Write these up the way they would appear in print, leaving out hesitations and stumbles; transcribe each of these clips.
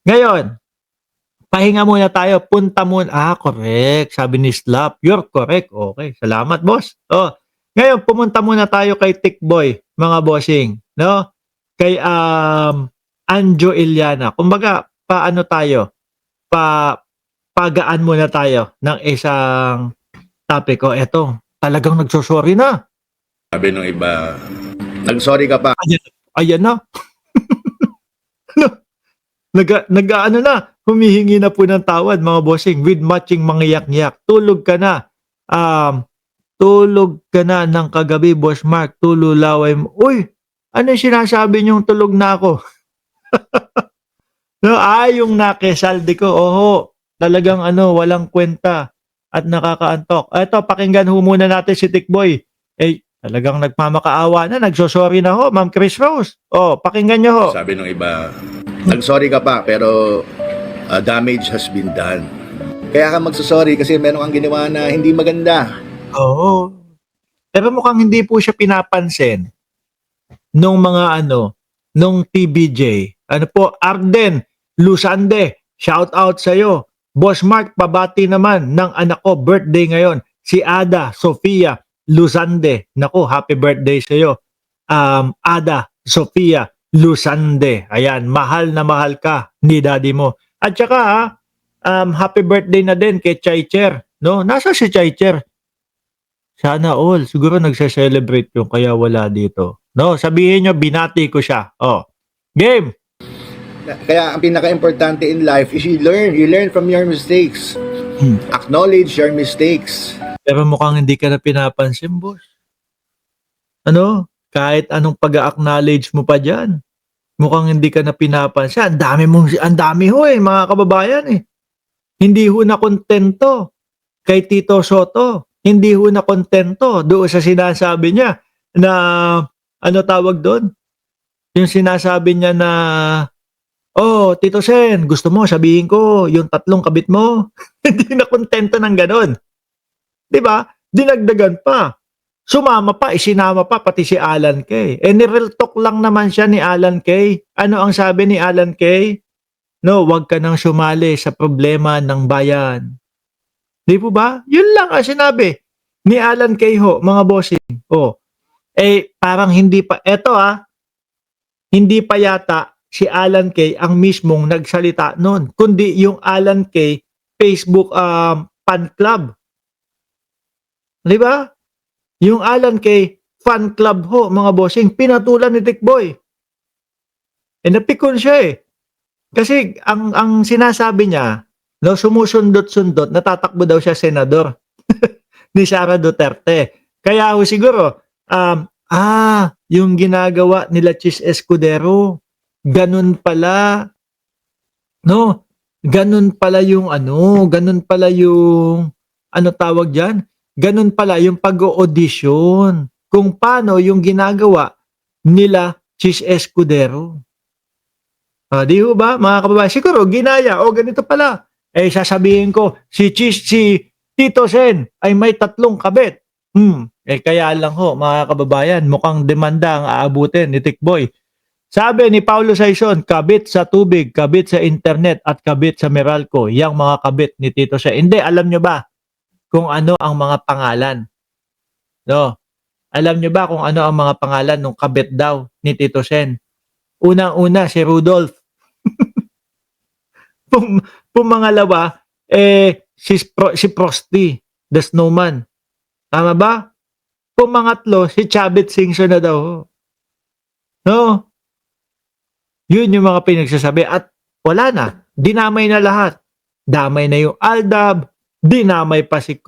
Ngayon, pahinga muna tayo, punta muna correct, sabi ni Slap, you're correct. Okay, salamat boss. Oh, ngayon pumunta muna tayo kay Tikboy, mga bossing, 'no? Kay, Anjo Iliana. Kumbaga, paano tayo, pa pagaan muna tayo ng isang topic. Oh, eto, talagang nagso-sorry na. Sabi nung iba, nag-sorry ka pa. Ayan, ayan na. Nag-aano na, humihingi na po ng tawad mga bossing with matching mga yak-yak. Tulog ka na. Tulog ka na ng kagabi, Boss Mark. Tululaway mo. Uy, ano yung sinasabi niyong tulog na ako? No, yung nakesaldi ko. Oho, talagang walang kwenta at nakakaantok. Eto, pakinggan ho muna natin si Tikboy. Talagang nagmamakaawa na, nagsosorry na ho, Ma'am Chris Rose. Oh, pakinggan niyo ho. Sabi nung iba, nag-sorry ka pa pero damage has been done. Kaya ka magsasorry kasi meron kang ginawa na hindi maganda. Oo. Pero mukhang hindi po siya pinapansin nung mga nung TBJ. Ano po, Arden Lusande, shout out sa'yo. Boss Mark, pabati naman ng anak ko, birthday ngayon. Si Ada Sofia Lusande. Naku, happy birthday sa'yo. Ada Sofia Lusande. Ayan, mahal na mahal ka ni daddy mo. At saka, happy birthday na din kay Chaicher. No? Nasa si Chaicher? Sana all. Siguro nagse-celebrate yung kaya wala dito. No, sabihin nyo, binati ko siya. Oh. Game! Kaya ang pinaka-importante in life is you learn from your mistakes. Acknowledge your mistakes. Pero mukhang hindi ka na pinapansin, boss. Ano? Kahit anong pag-acknowledge mo pa dyan. Mukhang hindi ka na pinapansin. Ang dami ho mga kababayan eh. Hindi ho na kontento kay Tito Soto. Hindi ho na kontento doon sa sinasabi niya na, ano tawag doon? Yung sinasabi niya na, oh, Tito Sen, gusto mo sabihin ko yung 3 kabit mo? Hindi na kontento ng ganon. Diba? Dinagdagan pa. Sumama pa, isinama pa pati si Alan Kay. Ni-real talk lang naman siya ni Alan Kay. Ano ang sabi ni Alan Kay? No, wag ka nang sumali sa problema ng bayan. Di po ba? Yun lang ang sinabi ni Alan Kay ho, mga bossing. Oh, parang hindi pa, hindi pa yata si Alan Kay ang mismong nagsalita noon, kundi yung Alan Kay Facebook fan club. Di ba? Yung Alan Kay fan club ho, mga bossing, pinatulan ni Tikboy. Napikon siya eh. Kasi ang sinasabi niya, no, sumusundot-sundot, natatakbo daw siya senador ni Sara Duterte. Kaya ho siguro, yung ginagawa nila Chis Escudero, ganun pala, no? Ganun pala yung tawag diyan? Ganun pala yung pag-audition. Kung paano yung ginagawa nila Chis Escudero. Di ho ba, mga kababayan? Siguro, ginaya. Ganito pala. Sasabihin ko, si Tito Sen ay may 3 kabit. Kaya lang ho, mga kababayan, mukhang demanda ang aabutin ni Tikboy. Sabi ni Paulo Saison, kabit sa tubig, kabit sa internet, at kabit sa Meralco. Yang mga kabit ni Tito Sen. Hindi, alam nyo ba kung ano ang mga pangalan? No? Alam nyo ba kung ano ang mga pangalan ng kabit daw ni Tito Sen? Unang-una, si Rudolph. Pumangalawa, si Frosty, the Snowman. Tama ba? Pumangatlo, si Chavit Singson na daw. No? Yun yung mga pinagsasabi. At wala na. Dinamay na lahat. Damay na yung Aldab. Dinamay pa si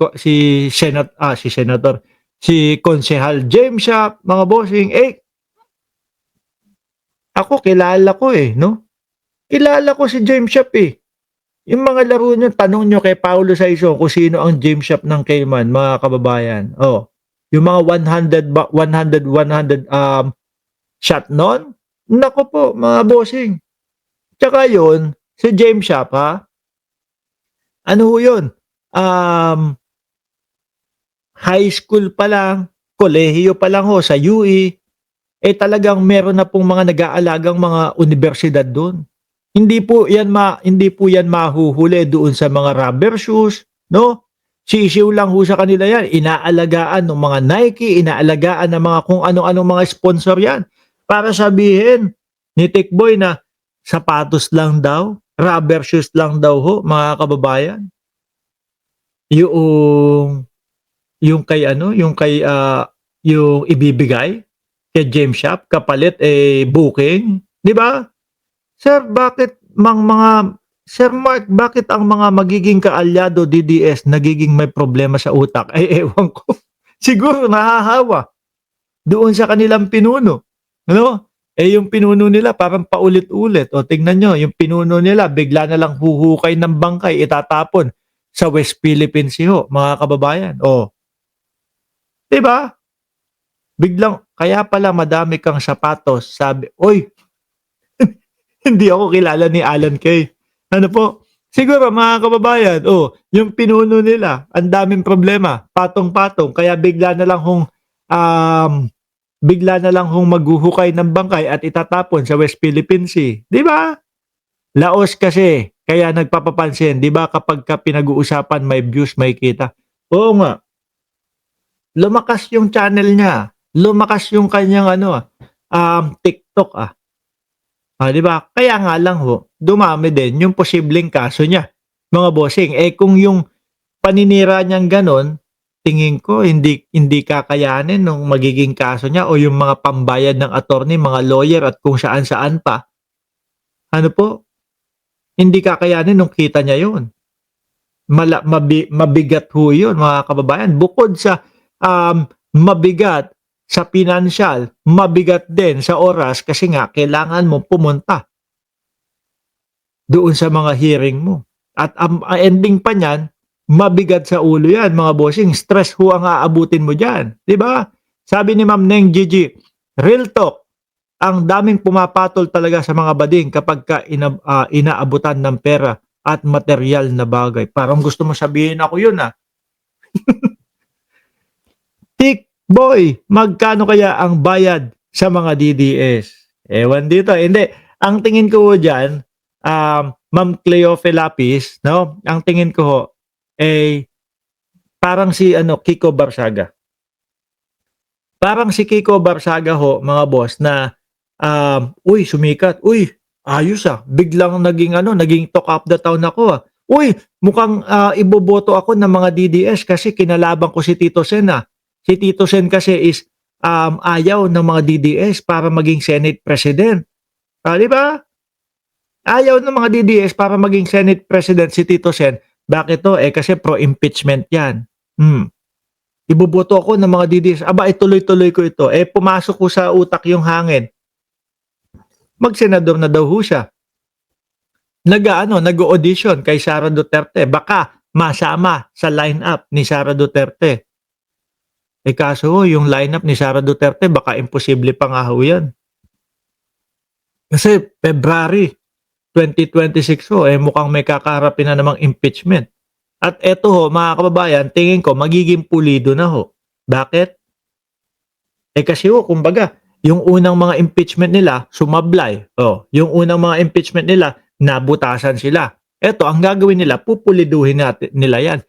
Senator, si Konsehal James Shop, mga bossing. Ako, kilala ko no? Kilala ko si James Shop Yung mga laro nyo, tanong nyo kay Paulo Saison kung sino ang James Shop ng Cayman, mga kababayan. Yung mga 100 shot nun, nako po, mga bossing. Tsaka yun, si James Shop, ano ho yun? High school pa lang, kolehiyo pa lang ho sa UE, talagang meron na pong mga nag-aalagang mga universidad doon. Hindi po yan mahuhuli doon sa mga rubber shoes, no? Sisiw lang ho sa kanila yan. Inaalagaan ng mga Nike, inaalagaan ng mga kung ano-ano mga sponsor yan. Para sabihin ni Tikboy na sapatos lang daw, rubber shoes lang daw ho, mga kababayan. Yung kay yung ibibigay kay James Shop kapalit booking, 'di ba? Sir, Sir Mark, bakit ang mga magiging kaalyado DDS nagiging may problema sa utak? Ay ewan ko. Siguro nahahawa doon sa kanilang pinuno, ano? Yung pinuno nila parang paulit-ulit. O tingnan nyo, yung pinuno nila bigla na lang huhukay ng bangkay, itatapon sa West Philippine Sea ho, mga kababayan. O, 'di ba? Biglang kaya pala madami kang sapatos. Sabi, "Oy, hindi ako kilala ni Alan Kay." Ano po? Siguro mga kababayan, yung pinuno nila, ang daming problema, patong-patong, kaya bigla na lang hong maghuhukay ng bangkay at itatapon sa West Philippine Sea. 'Di ba? Laos kasi, kaya nagpapapansin, 'di ba kapag pinag-uusapan may views, may kita. Oo nga. Lumakas yung channel niya. Lumakas yung kanyang TikTok 'di ba? Kaya nga lang ho, dumami din yung posibleng kaso niya. Mga bossing, kung yung paninira niyang ganon, tingin ko hindi kakayanin nung magiging kaso niya o yung mga pambayad ng attorney, mga lawyer at kung saan-saan pa. Ano po? Hindi kakayanin nung kita niya yun. Mabigat ho yun, mga kababayan. Bukod sa mabigat sa pinansyal, mabigat din sa oras kasi nga kailangan mo pumunta doon sa mga hearing mo. At ang ending pa niyan, mabigat sa ulo yan, mga bossing. Stress ho ang aabutin mo dyan. 'Di ba? Sabi ni Ma'am Neng Gigi, real talk, ang daming pumapatol talaga sa mga bading kapag inaabutan ng pera at material na bagay. Parang gusto mo sabihin ako yun Boy, magkano kaya ang bayad sa mga DDS? Ewan dito. Hindi. Ang tingin ko dyan, Ma'am Cleofe Lapis, no? Ang tingin ko ho, parang si Kiko Barsaga. Parang si Kiko Barsaga ho, mga boss, na uy, sumikat. Uy, ayos biglang naging talk of the town ako Uy, mukhang iboboto ako ng mga DDS kasi kinalaban ko si Tito Sen Si Tito Sen kasi is ayaw ng mga DDS para maging Senate President. Di ba? Ayaw ng mga DDS para maging Senate President si Tito Sen. Bakit to? Kasi pro-impeachment yan. Iboboto ako ng mga DDS. Aba, ituloy-tuloy ko ito. Pumasok ko sa utak yung hangin. Magsenador na daw ho siya. Nag-audition kay Sara Duterte. Baka masama sa lineup ni Sara Duterte. Kaso yung lineup ni Sara Duterte baka imposible pa nga ho yan. Kasi February 2026 mukhang may kakaharapin na namang impeachment. At eto ho, mga kababayan, tingin ko magiging pulido na ho. Bakit? Kasi kumbaga, yung unang mga impeachment nila, sumablay. Yung unang mga impeachment nila, nabutasan sila. Eto, ang gagawin nila, pupuliduhin nila yan.